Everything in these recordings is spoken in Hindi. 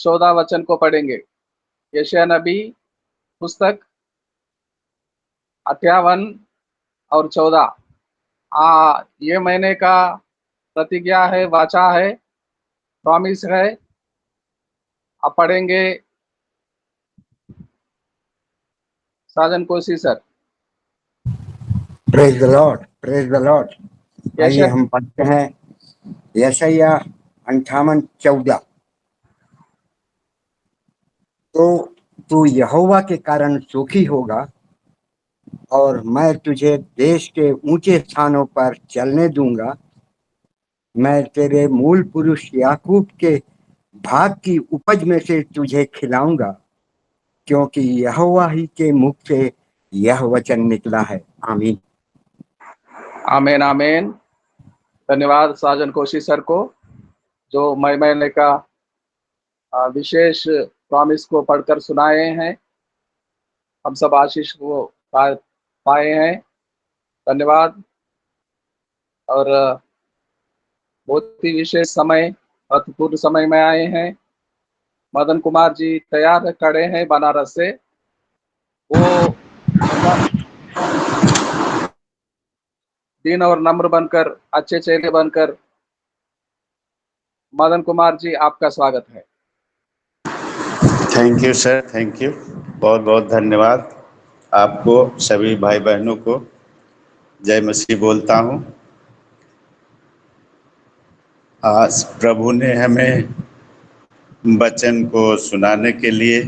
14 वचन को पढ़ेंगे। यशायाह नबी पुस्तक 58 और 14। ये महीने का प्रतिज्ञा है, वाचा है, प्रॉमिस है। आप पढ़ेंगे Sajan Kosi sir. Praise the lord, praise the lord. आइए हम पढ़ते हैं यशायाह 58:14। तो तू यहोवा के कारण सुखी होगा और मैं तुझे देश के ऊंचे स्थानों पर चलने दूंगा। मैं तेरे मूल पुरुष याकूब के भाग की उपज में से तुझे खिलाऊंगा, क्योंकि यहोवा ही के मुख से यह वचन निकला है। आमीन। आमीन आमीन। धन्यवाद साजन कोशी सर को, जो मई महीने का विशेष प्रॉमिस को पढ़कर सुनाए हैं। हम सब आशीष को पाए हैं। धन्यवाद। और बहुत ही विशेष समय, अर्थपूर्ण समय में आए हैं। मदन कुमार जी तैयार खड़े हैं बनारस से। वो दीन और नम्र बनकर, अच्छे चेले बनकर। मदन कुमार जी, आपका स्वागत है। Thank you sir, thank you. बहुत बहुत धन्यवाद आपको, सभी भाई बहनों को जय मसीह बोलता हूँ। आज प्रभु ने हमें वचन को सुनाने के लिए,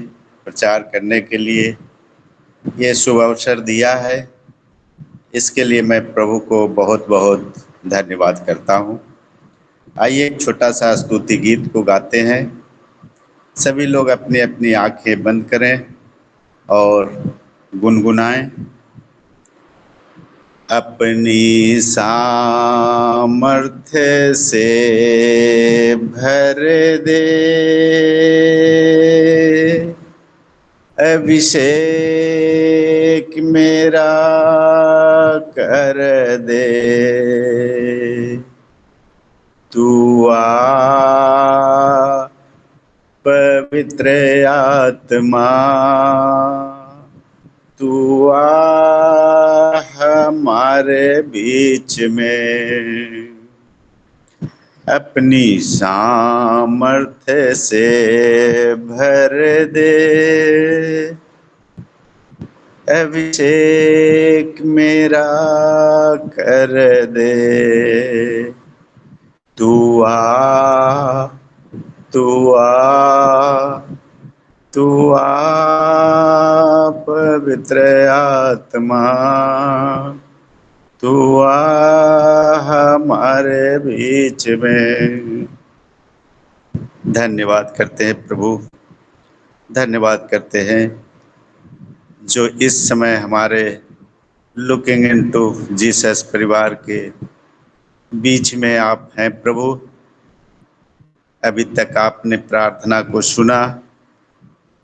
प्रचार करने के लिए ये शुभ अवसर दिया है। इसके लिए मैं प्रभु को बहुत बहुत धन्यवाद करता हूँ। आइए एक छोटा सा स्तुति गीत को गाते हैं। सभी लोग अपनी अपनी आंखें बंद करें और गुनगुनाएं। अपनी सामर्थ्य से भर दे, अभिषेक मेरा कर दे। तू आ पवित्र आत्मा, तू आ हमारे बीच में। अपनी सामर्थ्य से भर दे, अभिषेक मेरा कर दे। तू आ, तू आ, तू आ पवित्र आत्मा, तू आ हमारे बीच में। धन्यवाद करते हैं प्रभु, धन्यवाद करते हैं जो इस समय हमारे लुकिंग इनटू जीसस परिवार के बीच में आप हैं प्रभु। अभी तक आपने प्रार्थना को सुना,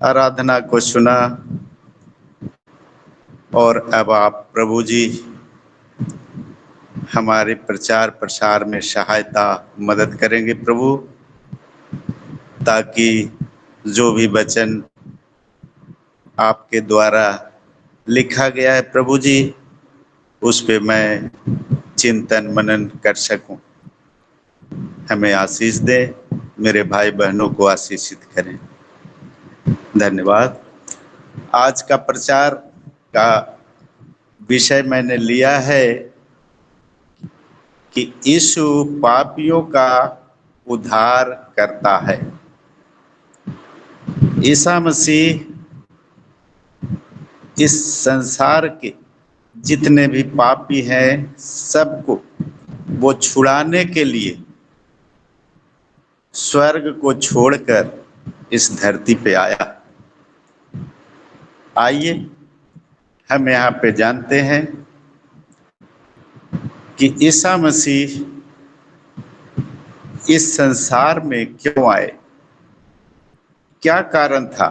आराधना को सुना, और अब आप प्रभु जी हमारे प्रचार प्रसार में सहायता मदद करेंगे प्रभु, ताकि जो भी वचन आपके द्वारा लिखा गया है प्रभु जी, उस पे मैं चिंतन मनन कर सकूं। हमें आशीष दे, मेरे भाई बहनों को आशीषित करें। धन्यवाद। आज का प्रचार का विषय मैंने लिया है कि यीशु पापियों का उद्धार करता है। ईसा मसीह इस संसार के जितने भी पापी हैं सबको वो छुड़ाने के लिए स्वर्ग को छोड़कर इस धरती पे आया। आइए हम यहाँ पे जानते हैं कि ईसा मसीह इस संसार में क्यों आए, क्या कारण था।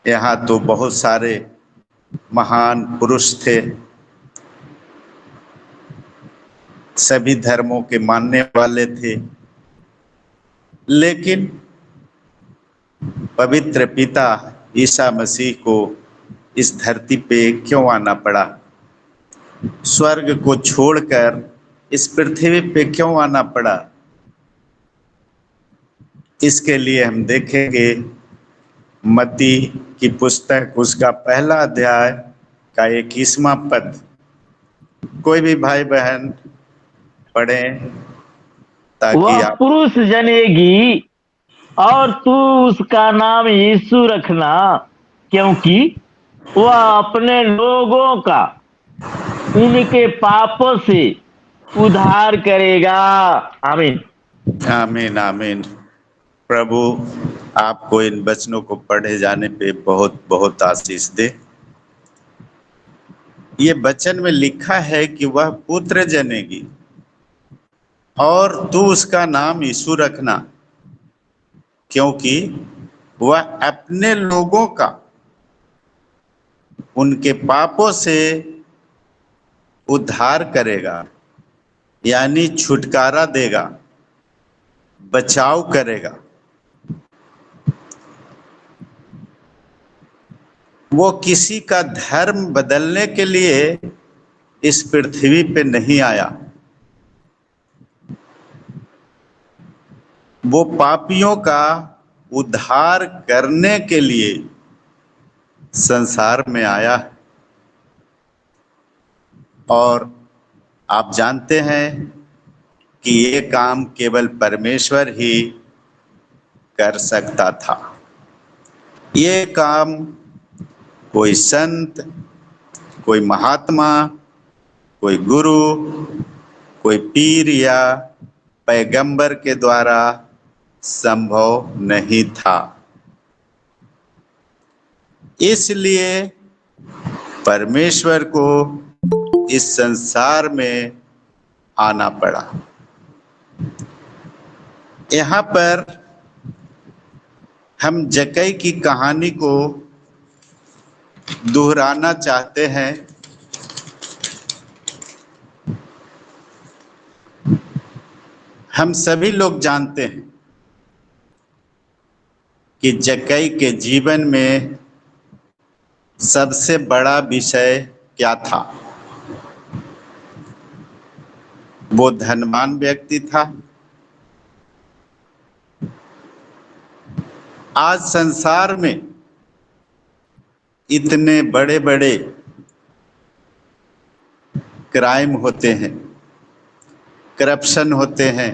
यहाँ तो बहुत सारे महान पुरुष थे, सभी धर्मों के मानने वाले थे, लेकिन पवित्र पिता ईसा मसीह को इस धरती पे क्यों आना पड़ा, स्वर्ग को छोड़कर इस पृथ्वी पे क्यों आना पड़ा। इसके लिए हम देखेंगे मत्ती की पुस्तक उसका पहला अध्याय का 21वां पद। कोई भी भाई बहन पढ़ें ताकि वह आप। पुरुष जनेगी और तू उसका नाम यीशु रखना, क्योंकि वह अपने लोगों का उनके पापों से उद्धार करेगा। आमीन। आमीन आमीन। प्रभु आपको इन वचनों को पढ़े जाने पे बहुत बहुत आशीष दे। ये वचन में लिखा है कि वह पुत्र जनेगी और तू उसका नाम यीशु रखना, क्योंकि वह अपने लोगों का उनके पापों से उद्धार करेगा, यानी छुटकारा देगा, बचाव करेगा। वो किसी का धर्म बदलने के लिए इस पृथ्वी पे नहीं आया, वो पापियों का उद्धार करने के लिए संसार में आया। और आप जानते हैं कि ये काम केवल परमेश्वर ही कर सकता था। ये काम कोई संत, कोई महात्मा, कोई गुरु, कोई पीर या पैगंबर के द्वारा संभव नहीं था। इसलिए परमेश्वर को इस संसार में आना पड़ा। यहाँ पर हम जक्कई की कहानी को दोहराना चाहते हैं। हम सभी लोग जानते हैं कि जक्कई के जीवन में सबसे बड़ा विषय क्या था। वो धनवान व्यक्ति था। आज संसार में इतने बड़े बड़े क्राइम होते हैं, करप्शन होते हैं,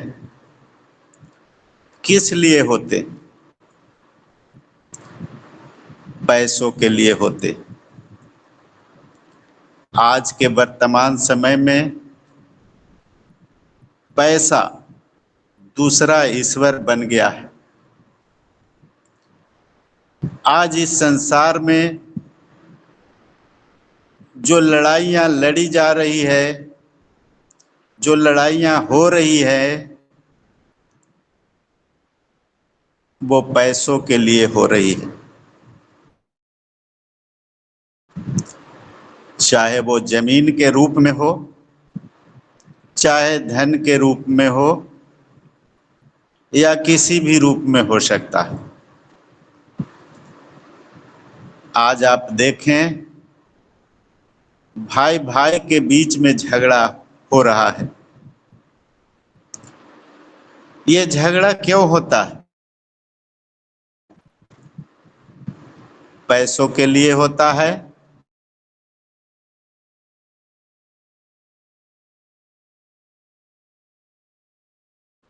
किस लिए होते? पैसों के लिए होते। आज के वर्तमान समय में पैसा दूसरा ईश्वर बन गया है। आज इस संसार में जो लड़ाइयाँ लड़ी जा रही है, जो लड़ाइयाँ हो रही है, वो पैसों के लिए हो रही है। चाहे वो जमीन के रूप में हो, चाहे धन के रूप में हो, या किसी भी रूप में हो सकता है। आज आप देखें, भाई भाई के बीच में झगड़ा हो रहा है। ये झगड़ा क्यों होता है? पैसों के लिए होता है,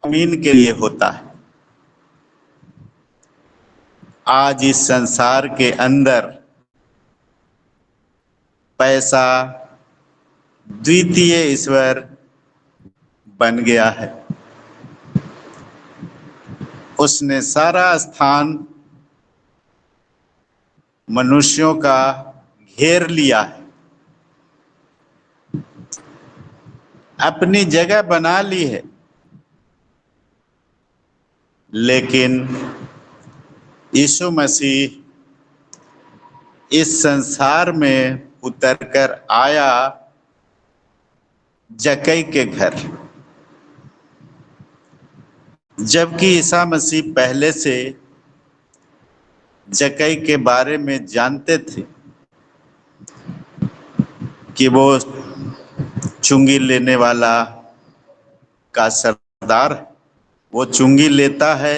जमीन के लिए होता है। आज इस संसार के अंदर पैसा द्वितीय ईश्वर बन गया है। उसने सारा स्थान मनुष्यों का घेर लिया है, अपनी जगह बना ली है। लेकिन यीशु मसीह इस संसार में उतरकर आया जक्कई के घर, जबकि ईसा मसीह पहले से जक्कई के बारे में जानते थे कि वो चुंगी लेने वाला का सरदार, वो चुंगी लेता है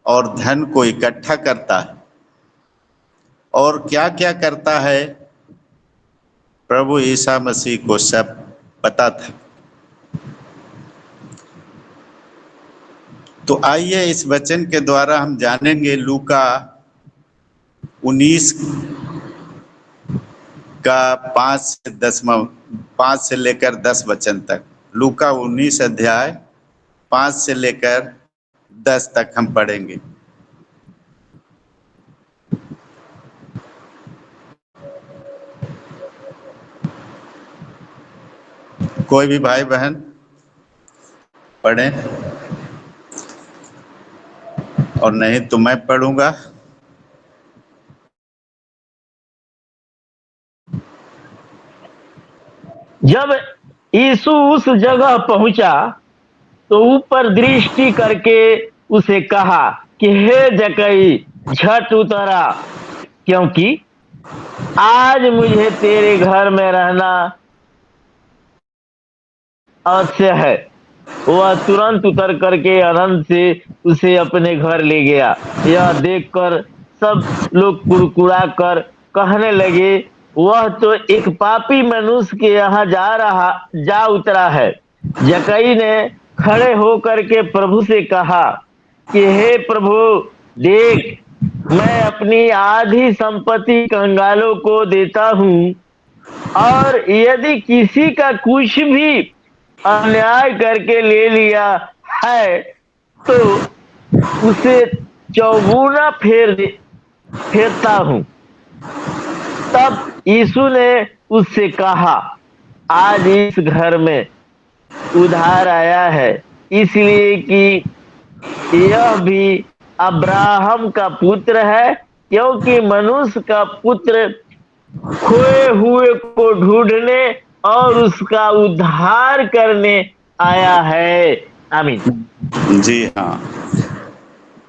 और धन को इकट्ठा करता है, और क्या क्या करता है प्रभु ईसा मसीह को सब पता था। तो आइए इस वचन के द्वारा हम जानेंगे लूका 19 का 5 से लेकर 10 वचन तक। लूका 19 अध्याय 5 से लेकर 10 तक हम पढ़ेंगे। कोई भी भाई बहन पढ़ें, और नहीं तो मैं पढ़ूंगा। जब यीशु उस जगह पहुंचा तो ऊपर दृष्टि करके उसे कहा कि हे जक्कई, झट उतरा, क्योंकि आज मुझे तेरे घर में रहना अवश्य है। वह तुरंत उतर करके आनंद से उसे अपने घर ले गया। यह देखकर सब लोग कुड़कुड़ा कर कहने लगे, वह तो एक पापी मनुष्य के यहाँ जा उतरा है। जक्कई ने खड़े होकर के प्रभु से कहा कि हे प्रभु, देख, मैं अपनी आधी संपत्ति कंगालों को देता हूँ, और यदि किसी का कुछ भी अन्याय करके ले लिया है तो उसे चौगुना फेरता हूं। तब यीशु ने उससे कहा, आज इस घर में उद्धार आया है, इसलिए कि यह भी अब्राहम का पुत्र है, क्योंकि मनुष्य का पुत्र खोए हुए को ढूंढने और उसका उद्धार करने आया है। आमीन। जी हाँ,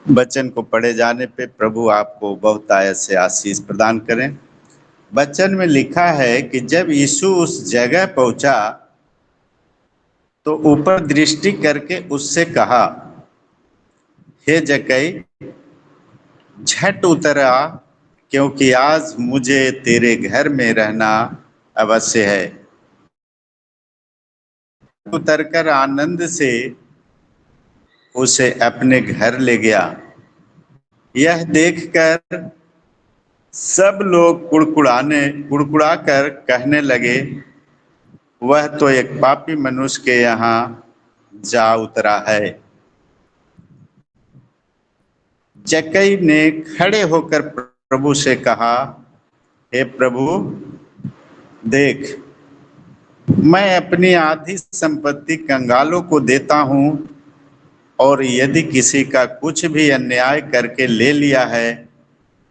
वचन को पढ़े जाने पे प्रभु आपको बहुत आयत से आशीष प्रदान करें। वचन में लिखा है कि जब यीशु उस जगह पहुंचा तो ऊपर दृष्टि करके उससे कहा, हे जक्कई, झट उतरा, क्योंकि आज मुझे तेरे घर में रहना अवश्य है। उतरकर आनंद से उसे अपने घर ले गया। यह देखकर सब लोग कुड़कुड़ा कर कहने लगे, वह तो एक पापी मनुष्य के यहाँ जा उतरा है। जक्कई ने खड़े होकर प्रभु से कहा, हे प्रभु, देख, मैं अपनी आधी संपत्ति कंगालों को देता हूँ, और यदि किसी का कुछ भी अन्याय करके ले लिया है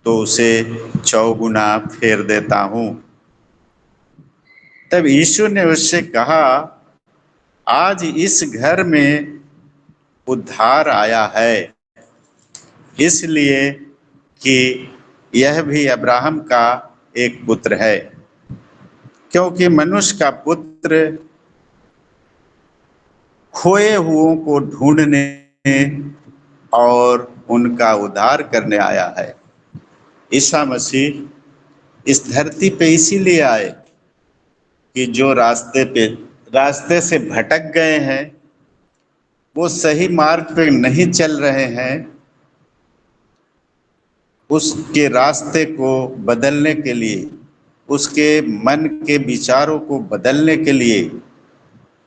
तो उसे चौगुना फेर देता हूँ। तब यीशु ने उससे कहा, आज इस घर में उद्धार आया है, इसलिए कि यह भी अब्राहम का एक पुत्र है, क्योंकि मनुष्य का पुत्र खोए हुओं को ढूंढने और उनका उद्धार करने आया है। ईसा मसीह इस धरती पे इसीलिए आए कि जो रास्ते से भटक गए हैं, वो सही मार्ग पे नहीं चल रहे हैं, उसके रास्ते को बदलने के लिए, उसके मन के विचारों को बदलने के लिए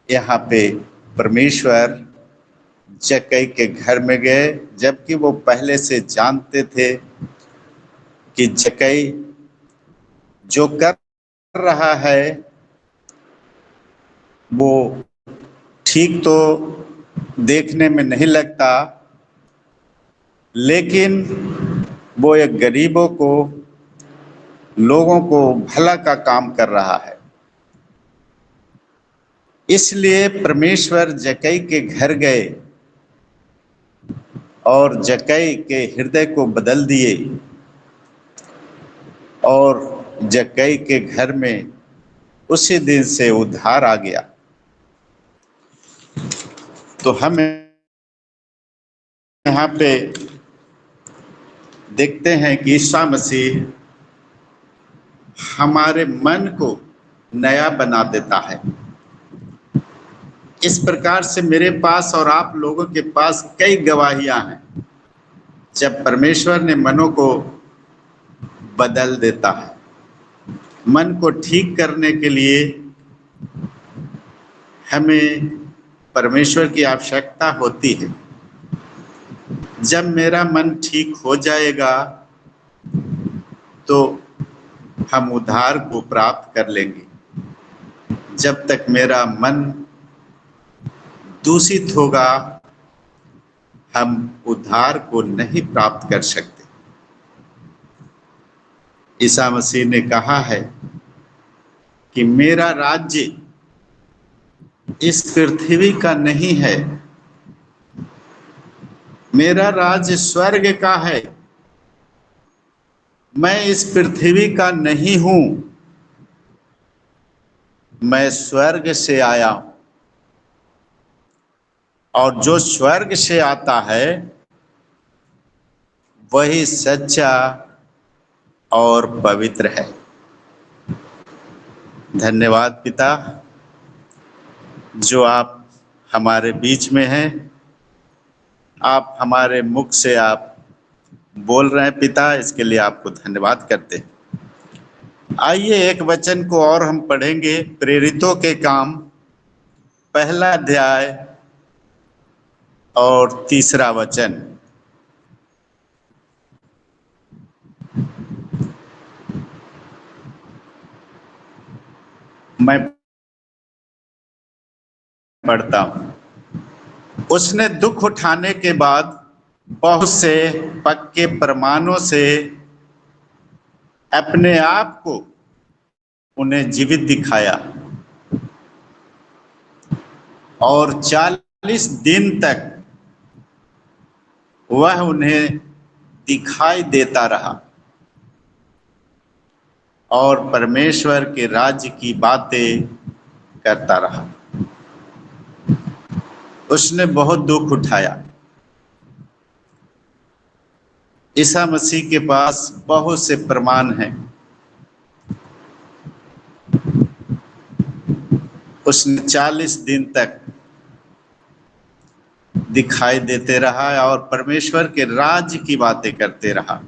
यहाँ पे परमेश्वर जक्कई के घर में गए, जबकि वो पहले से जानते थे कि जक्कई जो कर रहा है वो ठीक तो देखने में नहीं लगता, लेकिन वो एक गरीबों को, लोगों को भला का काम कर रहा है। इसलिए परमेश्वर जक्कई के घर गए और जक्कई के हृदय को बदल दिए और जक्कई के घर में उसी दिन से उद्धार आ गया। तो हम यहाँ पे देखते हैं कि ईसा मसीह हमारे मन को नया बना देता है। इस प्रकार से मेरे पास और आप लोगों के पास कई गवाहियां हैं जब परमेश्वर ने मनों को बदल देता है। मन को ठीक करने के लिए हमें परमेश्वर की आवश्यकता होती है। जब मेरा मन ठीक हो जाएगा तो हम उद्धार को प्राप्त कर लेंगे। जब तक मेरा मन दूषित होगा हम उद्धार को नहीं प्राप्त कर सकते। ईसा मसीह ने कहा है कि मेरा राज्य इस पृथ्वी का नहीं है, मेरा राज्य स्वर्ग का है। मैं इस पृथ्वी का नहीं हूं, मैं स्वर्ग से आया हूं और जो स्वर्ग से आता है वही सच्चा और पवित्र है। धन्यवाद पिता जो आप हमारे बीच में हैं। आप हमारे मुख से आप बोल रहे हैं पिता, इसके लिए आपको धन्यवाद करते हैं। आइए एक वचन को और हम पढ़ेंगे, प्रेरितों के काम पहला अध्याय और 3 वचन। मैं पढ़ता हूं। उसने दुख उठाने के बाद बहुत से पक्के प्रमाणों से अपने आप को उन्हें जीवित दिखाया और 40 दिन तक वह उन्हें दिखाई देता रहा और परमेश्वर के राज्य की बातें करता रहा। उसने बहुत दुख उठाया। ईसा मसीह के पास बहुत से प्रमाण हैं। उसने 40 दिन तक दिखाई देते रहा और परमेश्वर के राज्य की बातें करते रहा।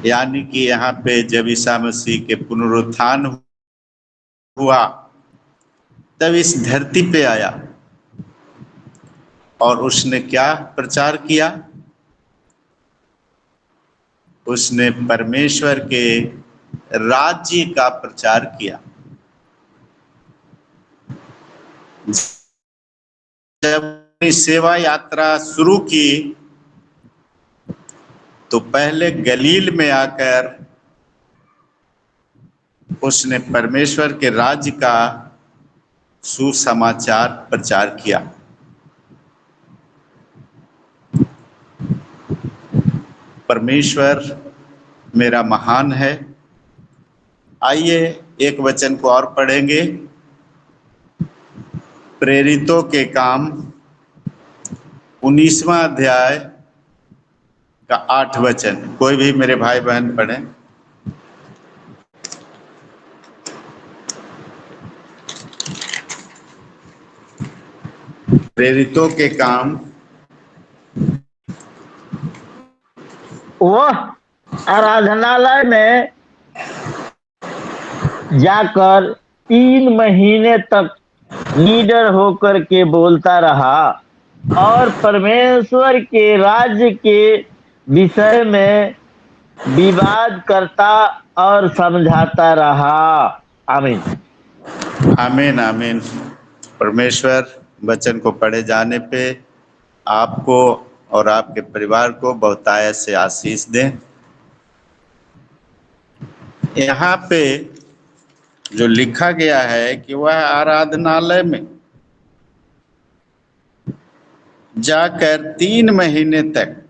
यानी कि यहाँ पे जब ईसा मसीह के पुनरुत्थान हुआ तब इस धरती पे आया और उसने क्या प्रचार किया? उसने परमेश्वर के राज्य का प्रचार किया। जब सेवा यात्रा शुरू की तो पहले गलील में आकर उसने परमेश्वर के राज्य का सुसमाचार प्रचार किया। परमेश्वर मेरा महान है। आइए एक वचन को और पढ़ेंगे, प्रेरितों के काम 19वां अध्याय का 8 वचन। कोई भी मेरे भाई बहन पढ़े। प्रेरितों के काम। वह आराधनालय में जाकर 3 महीने तक निडर होकर के बोलता रहा और परमेश्वर के राज्य के विषय में विवाद करता और समझाता रहा। आमीन। आमीन आमीन। परमेश्वर वचन को पढ़े जाने पे आपको और आपके परिवार को बहुतायत से आशीष दें। यहाँ पे जो लिखा गया है कि वह आराधनालय में जाकर 3 महीने तक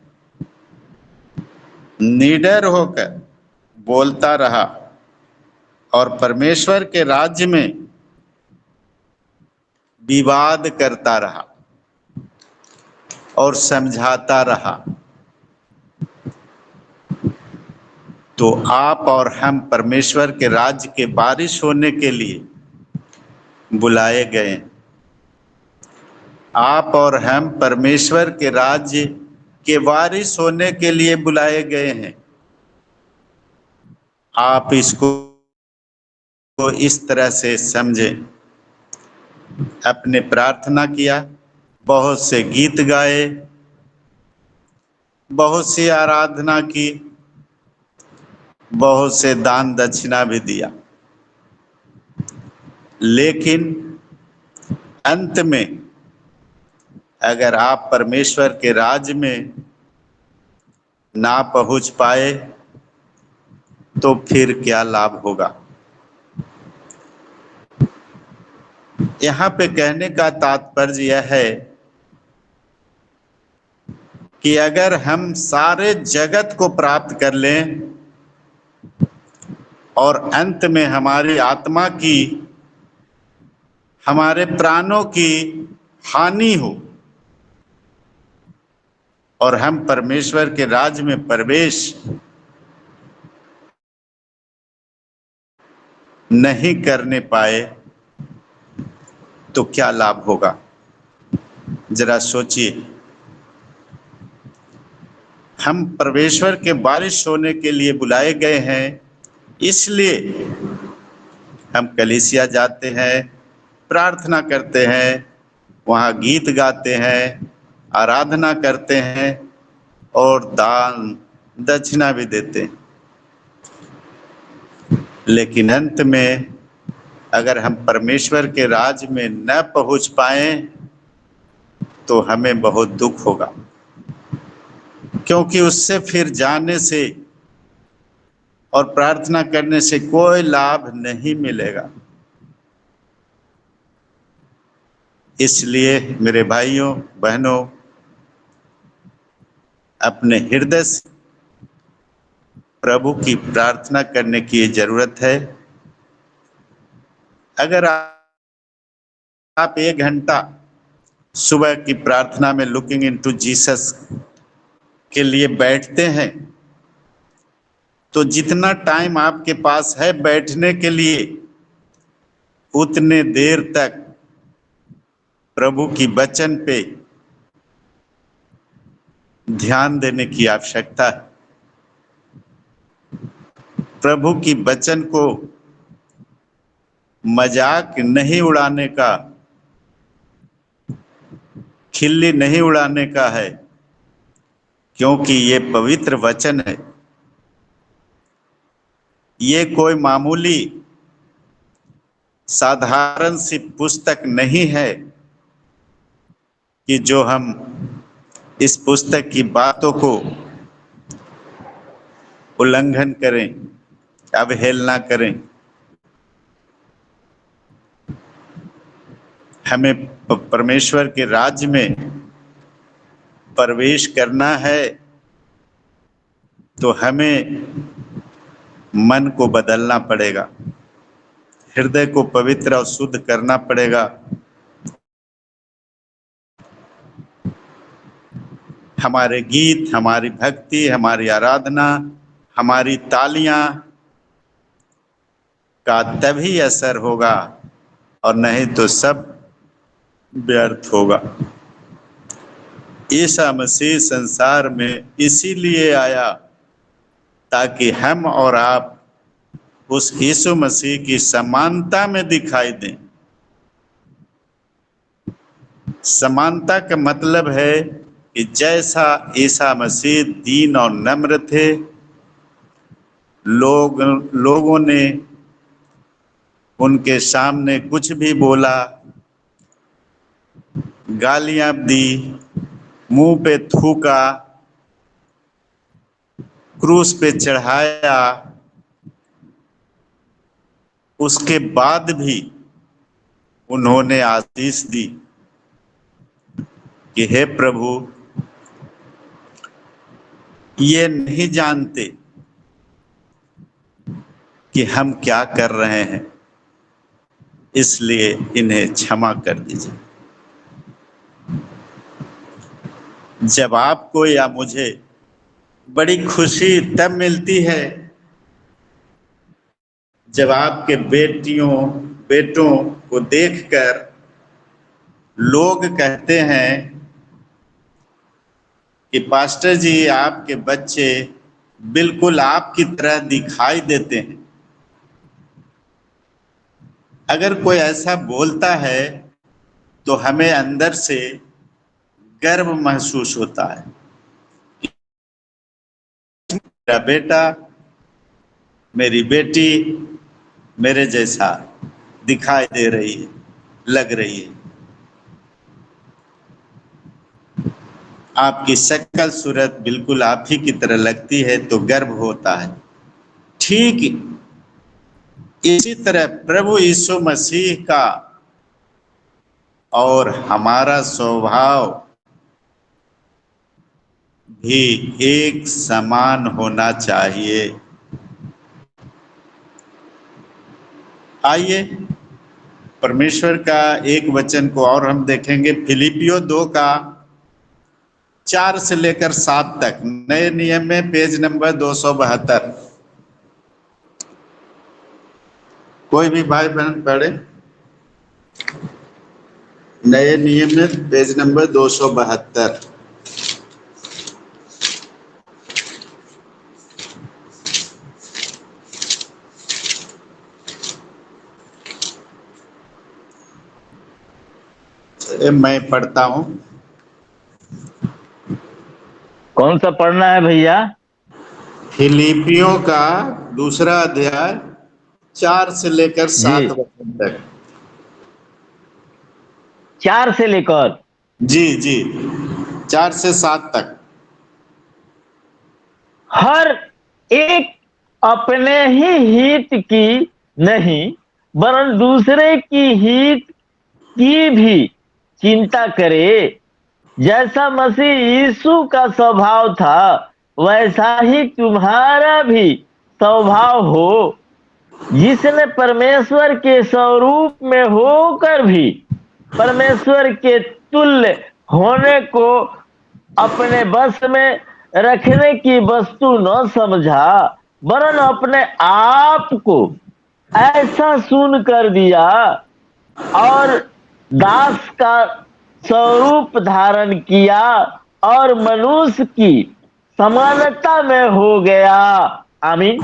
निडर होकर बोलता रहा और परमेश्वर के राज्य में विवाद करता रहा और समझाता रहा। तो आप और हम परमेश्वर के राज्य के वारिस होने के लिए बुलाए गए। आप और हम परमेश्वर के राज्य के वारिस होने के लिए बुलाए गए हैं। आप इसको इस तरह से समझें। अपने प्रार्थना किया, बहुत से गीत गाए, बहुत सी आराधना की, बहुत से दान दक्षिणा भी दिया, लेकिन अंत में अगर आप परमेश्वर के राज्य में ना पहुंच पाए तो फिर क्या लाभ होगा। यहाँ पे कहने का तात्पर्य यह है कि अगर हम सारे जगत को प्राप्त कर लें और अंत में हमारी आत्मा की, हमारे प्राणों की हानि हो और हम परमेश्वर के राज्य में प्रवेश नहीं करने पाए तो क्या लाभ होगा। जरा सोचिए, हम परमेश्वर के वारिस होने के लिए बुलाए गए हैं, इसलिए हम कलीसिया जाते हैं, प्रार्थना करते हैं, वहाँ गीत गाते हैं, आराधना करते हैं और दान दक्षिणा भी देते हैं। लेकिन अंत में अगर हम परमेश्वर के राज्य में न पहुंच पाए तो हमें बहुत दुख होगा, क्योंकि उससे फिर जाने से और प्रार्थना करने से कोई लाभ नहीं मिलेगा। इसलिए मेरे भाइयों बहनों, अपने हृदय से प्रभु की प्रार्थना करने की जरूरत है। अगर आप 1 घंटा सुबह की प्रार्थना में लुकिंग इनटू जीसस के लिए बैठते हैं तो जितना टाइम आपके पास है बैठने के लिए, उतने देर तक प्रभु की वचन पे ध्यान देने की आवश्यकता है। प्रभु की वचन को मजाक नहीं उड़ाने का, खिल्ली नहीं उड़ाने का है, क्योंकि ये पवित्र वचन है। ये कोई मामूली साधारण सी पुस्तक नहीं है कि जो हम इस पुस्तक की बातों को उल्लंघन करें, अवहेलना करें। हमें परमेश्वर के राज्य में प्रवेश करना है तो हमें मन को बदलना पड़ेगा, हृदय को पवित्र और शुद्ध करना पड़ेगा। हमारे गीत, हमारी भक्ति, हमारी आराधना, हमारी तालियां का तभी असर होगा और नहीं तो सब व्यर्थ होगा। ईसा मसीह संसार में इसीलिए आया ताकि हम और आप उस यीशु मसीह की समानता में दिखाई दें। समानता का मतलब है कि जैसा ईसा मसीह दीन और नम्र थे, लोगों ने उनके सामने कुछ भी बोला, गालियां दी, मुंह पे थूका, क्रूस पे चढ़ाया, उसके बाद भी उन्होंने आशीष दी। कि हे प्रभु, ये नहीं जानते कि हम क्या कर रहे हैं, इसलिए इन्हें क्षमा कर दीजिए। जब आपको या मुझे बड़ी खुशी तब मिलती है जब आपके बेटों को देखकर लोग कहते हैं कि पास्टर जी, आपके बच्चे बिल्कुल आपकी तरह दिखाई देते हैं। अगर कोई ऐसा बोलता है तो हमें अंदर से गर्व महसूस होता है। मेरा बेटा, मेरी बेटी मेरे जैसा दिखाई दे रही है, लग रही है। आपकी शक्ल सूरत बिल्कुल आप ही की तरह लगती है तो गर्व होता है। ठीक इसी तरह प्रभु यीशु मसीह का और हमारा स्वभाव भी एक समान होना चाहिए। आइए परमेश्वर का एक वचन को और हम देखेंगे, फिलिपियो 2 का 4 से लेकर 7 तक, नए नियम में पेज नंबर 272। कोई भी भाई बहन पढ़े, नए नियम में पेज नंबर 272। मैं पढ़ता हूं। कौन सा पढ़ना है भैया? फिलिपियों का 2 अध्याय 4 से लेकर 7 जी, वचन तक। 4 से लेकर जी जी, 4 से 7 तक। हर एक अपने ही हित की नहीं, वरन दूसरे की हित की भी चिंता करे। जैसा मसीह यीशु का स्वभाव था, वैसा ही तुम्हारा भी स्वभाव हो, जिसने परमेश्वर के स्वरूप में होकर भी परमेश्वर के तुल्य होने को अपने बस में रखने की वस्तु न समझा, वरन अपने आप को ऐसा सुन कर दिया और दास का स्वरूप धारण किया और मनुष्य की समानता में हो गया। आमीन।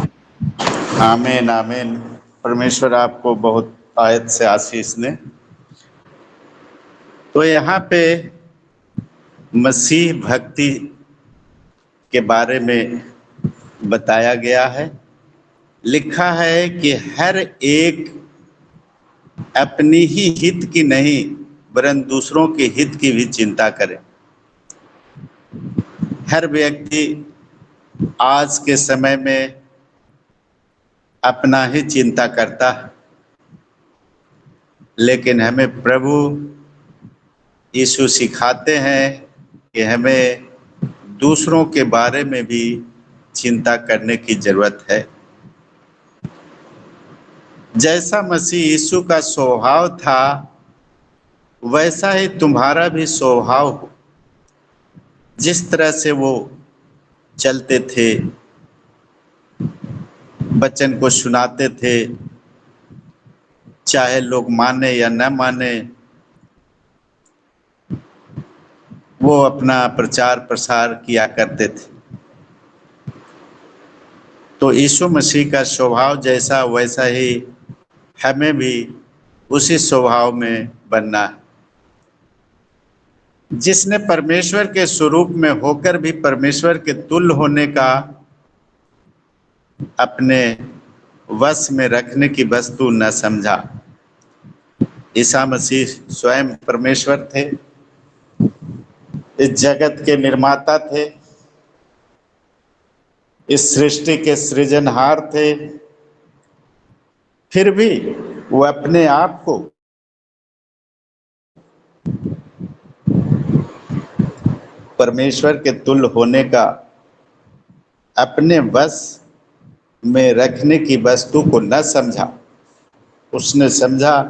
आमीन आमीन। परमेश्वर आपको बहुत आयत से आशीष ने। तो यहाँ पे मसीह भक्ति के बारे में बताया गया है। लिखा है कि हर एक अपनी ही हित की नहीं, वरन दूसरों के हित की भी चिंता करे। हर व्यक्ति आज के समय में अपना ही चिंता करता है, लेकिन हमें प्रभु यीशु सिखाते हैं कि हमें दूसरों के बारे में भी चिंता करने की जरूरत है। जैसा मसीह यीशु का स्वभाव था, वैसा ही तुम्हारा भी स्वभाव हो। जिस तरह से वो चलते थे, वचन को सुनाते थे, चाहे लोग माने या न माने, वो अपना प्रचार प्रसार किया करते थे। तो यीशु मसीह का स्वभाव जैसा, वैसा ही हमें भी उसी स्वभाव में बनना है। जिसने परमेश्वर के स्वरूप में होकर भी परमेश्वर के तुल्य होने का अपने वश में रखने की वस्तु न समझा। ईसा मसीह स्वयं परमेश्वर थे, इस जगत के निर्माता थे, इस सृष्टि के सृजनहार थे, फिर भी वो अपने आप को परमेश्वर के तुल्य होने का अपने वश में रखने की वस्तु को न समझा। उसने समझा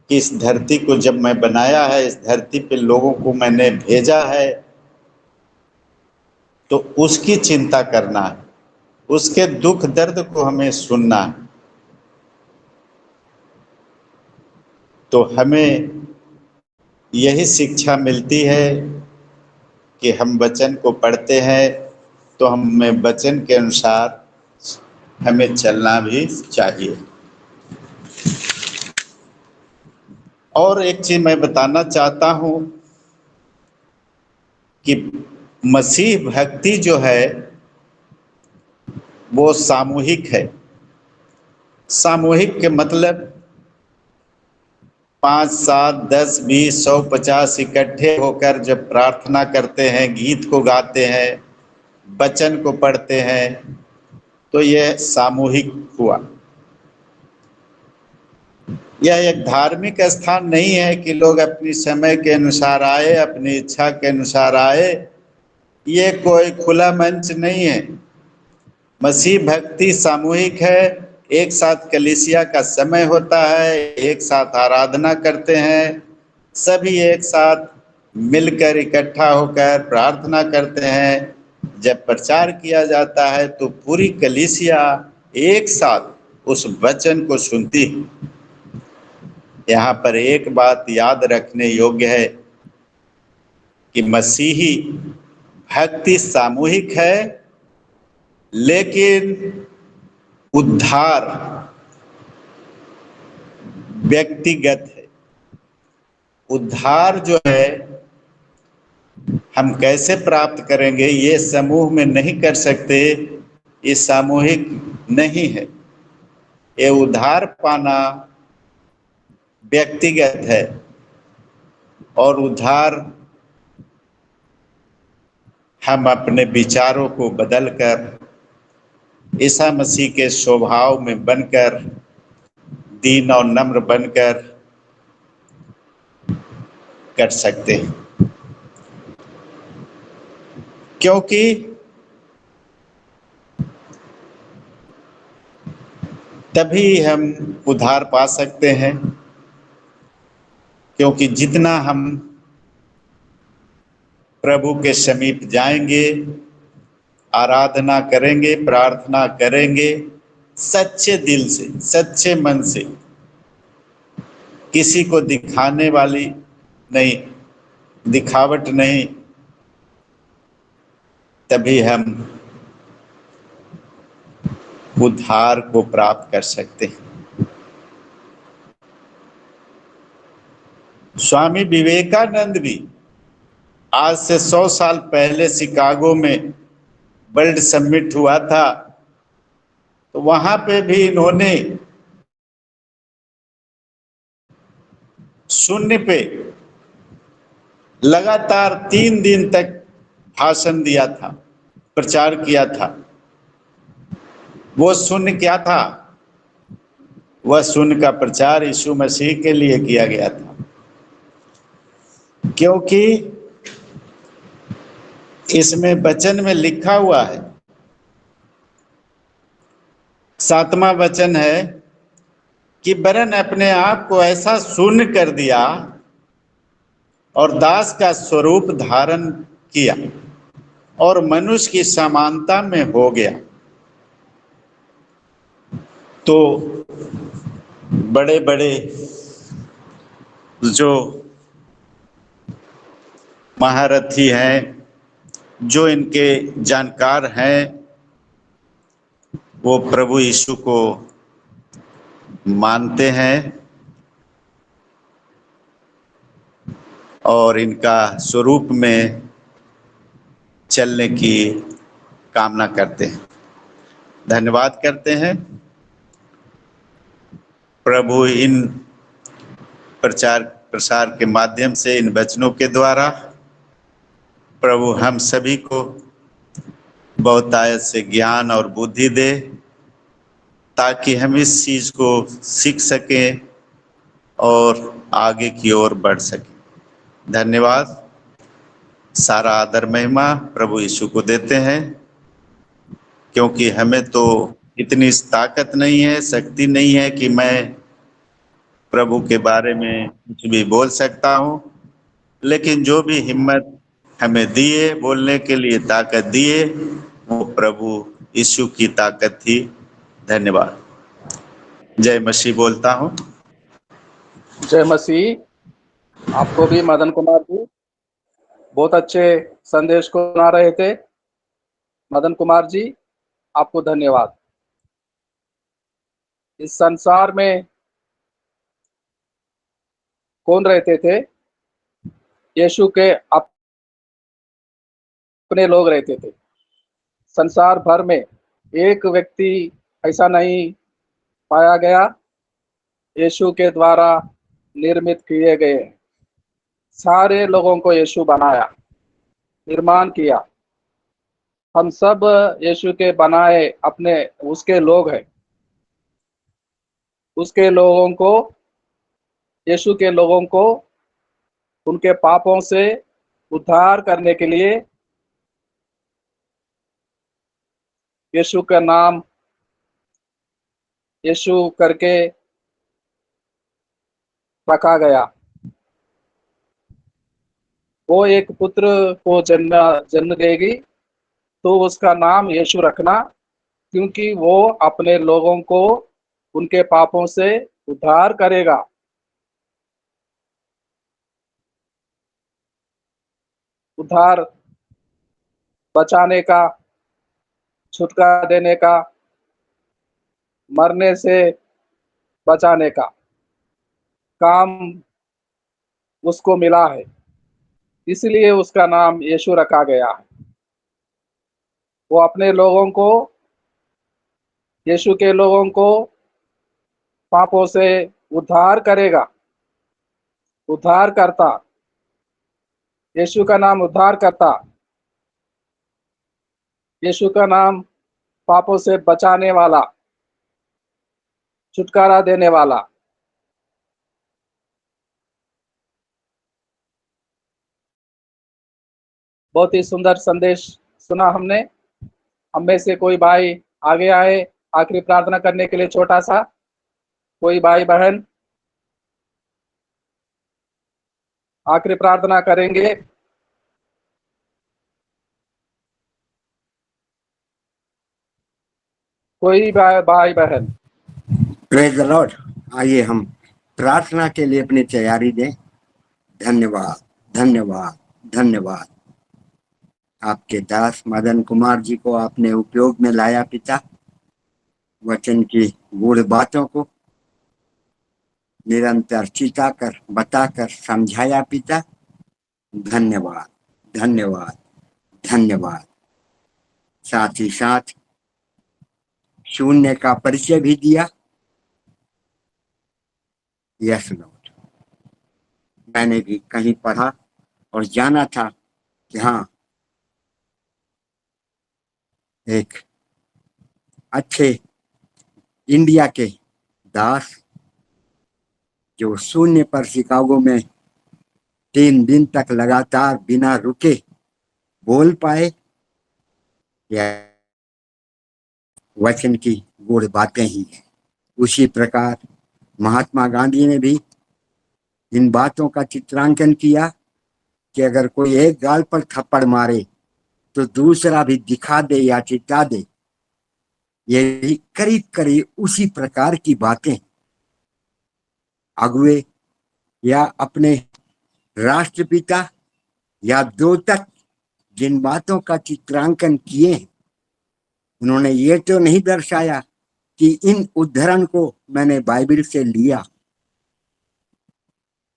कि इस धरती को जब मैं बनाया है, इस धरती पे लोगों को मैंने भेजा है, तो उसकी चिंता करना है, उसके दुख दर्द को हमें सुनना है। तो हमें यही शिक्षा मिलती है कि हम वचन को पढ़ते हैं तो हमें वचन के अनुसार हमें चलना भी चाहिए। और एक चीज मैं बताना चाहता हूं कि मसीह भक्ति जो है वो सामूहिक है। सामूहिक के मतलब 5, 7, 10, 20, 100, 50 इकट्ठे होकर जब प्रार्थना करते हैं, गीत को गाते हैं, वचन को पढ़ते हैं, तो यह सामूहिक हुआ। यह एक धार्मिक स्थान नहीं है कि लोग अपनी समय के अनुसार आए, अपनी इच्छा के अनुसार आए। ये कोई खुला मंच नहीं है। मसीह भक्ति सामूहिक है। एक साथ कलीसिया का समय होता है, एक साथ आराधना करते हैं, सभी एक साथ मिलकर इकट्ठा होकर प्रार्थना करते हैं। जब प्रचार किया जाता है तो पूरी कलीसिया एक साथ उस वचन को सुनती है। यहाँ पर एक बात याद रखने योग्य है कि मसीही भक्ति सामूहिक है, लेकिन उद्धार व्यक्तिगत है। उद्धार जो है हम कैसे प्राप्त करेंगे, ये समूह में नहीं कर सकते, ये सामूहिक नहीं है। ये उद्धार पाना व्यक्तिगत है और उद्धार हम अपने विचारों को बदलकर ईसा मसीह के स्वभाव में बनकर, दीन और नम्र बनकर कर सकते हैं। क्योंकि तभी हम उद्धार पा सकते हैं, क्योंकि जितना हम प्रभु के समीप जाएंगे, आराधना करेंगे, प्रार्थना करेंगे, सच्चे दिल से, सच्चे मन से, किसी को दिखाने वाली नहीं, दिखावट नहीं, तभी हम उद्धार को प्राप्त कर सकते हैं। स्वामी विवेकानंद भी आज से 100 साल पहले शिकागो में वर्ल्ड समिट हुआ था, तो वहां पे भी इन्होंने शून्य पे लगातार 3 दिन तक भाषण दिया था, प्रचार किया था। वो शून्य क्या था? वह शून्य का प्रचार यीशु मसीह के लिए किया गया था, क्योंकि इसमें वचन में लिखा हुआ है, 7वां वचन है कि वरन अपने आप को ऐसा शून्य कर दिया और दास का स्वरूप धारण किया और मनुष्य की समानता में हो गया। तो बड़े बड़े जो महारथी हैं, जो इनके जानकार हैं, वो प्रभु यीशु को मानते हैं और इनका स्वरूप में चलने की कामना करते हैं। धन्यवाद करते हैं प्रभु इन प्रचार प्रसार के माध्यम से, इन वचनों के द्वारा प्रभु हम सभी को बहुतायत से ज्ञान और बुद्धि दे, ताकि हम इस चीज को सीख सकें और आगे की ओर बढ़ सकें। धन्यवाद। सारा आदर महिमा प्रभु यीशु को देते हैं, क्योंकि हमें तो इतनी ताकत नहीं है, शक्ति नहीं है कि मैं प्रभु के बारे में कुछ भी बोल सकता हूँ। लेकिन जो भी हिम्मत हमें दिए, बोलने के लिए ताकत दिए, वो प्रभु यीशु की ताकत थी। धन्यवाद। जय मसीह बोलता हूँ। जय मसीह। आपको भी मदन कुमार जी बहुत अच्छे संदेश को सुना रहे थे। मदन कुमार जी, आपको धन्यवाद। इस संसार में कौन रहते थे? यीशु के अपने लोग रहते थे। संसार भर में एक व्यक्ति ऐसा नहीं पाया गया यीशु के द्वारा निर्मित किए गए। सारे लोगों को यीशु बनाया, निर्माण किया। हम सब यीशु के बनाए अपने उसके लोग हैं। उसके लोगों को, यीशु के लोगों को उनके पापों से उद्धार करने के लिए यीशु का नाम यीशु करके रखा गया। वो एक पुत्र को जन्म देगी तो उसका नाम यीशु रखना, क्योंकि वो अपने लोगों को उनके पापों से उद्धार करेगा। उद्धार, बचाने का, छुटकारा देने का, मरने से बचाने का काम उसको मिला है, इसलिए उसका नाम यीशु रखा गया है। वो अपने लोगों को, यीशु के लोगों को पापों से उद्धार करेगा। उद्धार करता, यीशु का नाम उद्धार करता। यीशु का नाम पापों से बचाने वाला, छुटकारा देने वाला। बहुत ही सुंदर संदेश सुना हमने। हम में से कोई भाई आगे आए आखिरी प्रार्थना करने के लिए, छोटा सा कोई भाई बहन आखिरी प्रार्थना करेंगे। कोई भाई बहन। Praise the lord. आइए हम प्रार्थना के लिए अपनी तैयारी दें। धन्यवाद, धन्यवाद, धन्यवाद। आपके दास मदन कुमार जी को आपने उपयोग में लाया पिता। वचन की गूढ़ बातों को निरंतर चिताकर, बताकर समझाया पिता। धन्यवाद, धन्यवाद, धन्यवाद। साथ ही साथ शून्य का परिचय भी दिया। यस लॉर्ड, मैंने भी कहीं पढ़ा और जाना था कि हाँ, एक अच्छे इंडिया के दास जो शून्य पर शिकागो में 3 दिन तक लगातार बिना रुके बोल पाए, यह वचन की गूढ़ बातें ही हैं। उसी प्रकार महात्मा गांधी ने भी इन बातों का चित्रांकन किया कि अगर कोई एक गाल पर थप्पड़ मारे तो दूसरा भी दिखा दे या चिता दे। ये भी करीब करीब उसी प्रकार की बातें अगुए या अपने राष्ट्रपिता या द्योतक जिन बातों का चित्रांकन किए हैं, उन्होंने ये तो नहीं दर्शाया कि इन उद्धरण को मैंने बाइबल से लिया।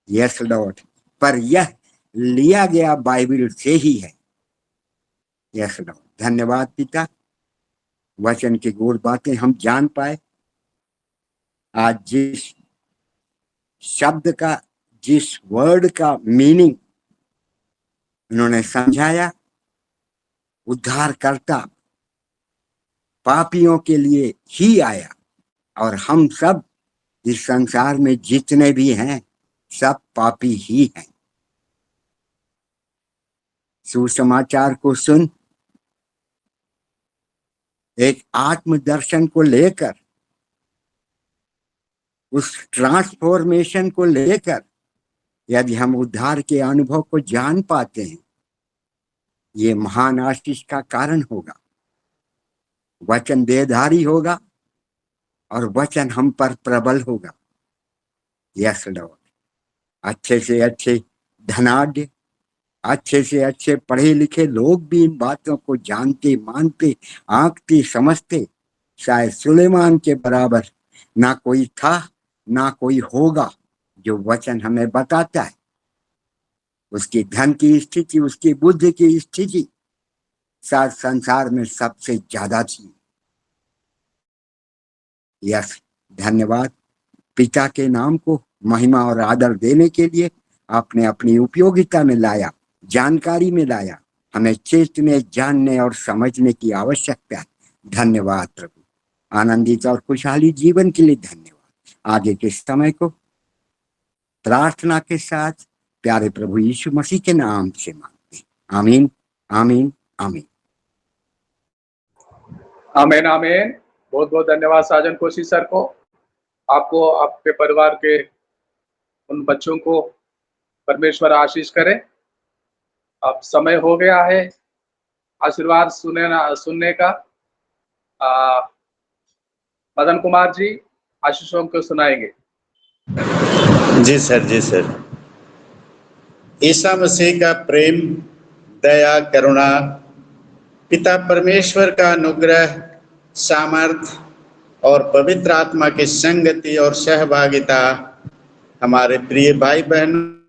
यस लॉर्ड, पर यह लिया गया बाइबल से ही है। यस लॉर्ड, धन्यवाद पिता। वचन की गूढ़ बातें हम जान पाए। आज जिस शब्द का, जिस वर्ड का मीनिंग उन्होंने समझाया, उद्धारकर्ता पापियों के लिए ही आया, और हम सब इस संसार में जितने भी हैं सब पापी ही हैं। सुसमाचार को सुन, एक आत्मदर्शन को लेकर, उस ट्रांसफॉर्मेशन को लेकर यदि हम उद्धार के अनुभव को जान पाते हैं, ये महान आशीष का कारण होगा। वचन देहधारी होगा और वचन हम पर प्रबल होगा। Yes Lord. अच्छे से अच्छे धनाढ्य, अच्छे से अच्छे पढ़े लिखे लोग भी इन बातों को जानते, मानते, आंकते, समझते। शायद सुलेमान के बराबर ना कोई था ना कोई होगा जो वचन हमें बताता है। उसकी धन की स्थिति, उसकी बुद्धि की स्थिति शायद संसार में सबसे ज्यादा थी। यस, धन्यवाद। पिता के नाम को महिमा और आदर देने के लिए आपने अपनी उपयोगिता में लाया, जानकारी में लाया। हमें चेतने, जानने और समझने की आवश्यकता है। धन्यवाद प्रभु। आनंदित और खुशहाली जीवन के लिए धन्यवाद। आगे के समय को प्रार्थना के साथ प्यारे प्रभु यीशु मसीह के नाम से मांगते हैं। आमीन, आमीन, आमीन। आमीन, आमीन। बहुत बहुत धन्यवाद साजन कोशी सर को। आपको, आपके परिवार के उन बच्चों को परमेश्वर आशीष करे। अब समय हो गया है आशीर्वाद सुनने का। मदन कुमार जी आशीषों को सुनाएंगे। जी सर, जी सर। ईसा मसीह का प्रेम, दया, करुणा, पिता परमेश्वर का अनुग्रह, सामर्थ और पवित्र आत्मा की संगति और सहभागिता हमारे प्रिय भाई बहनों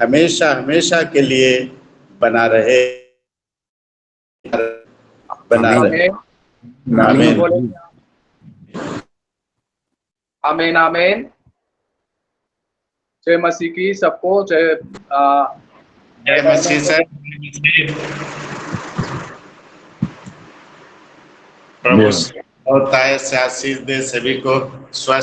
हमेशा हमेशा के लिए बना रहे। आमीन, आमीन, आमीन। जय मसीह की सबको। जय मसीह सर। प्रभु और ताय से आशीष दे, सभी को स्वस्थ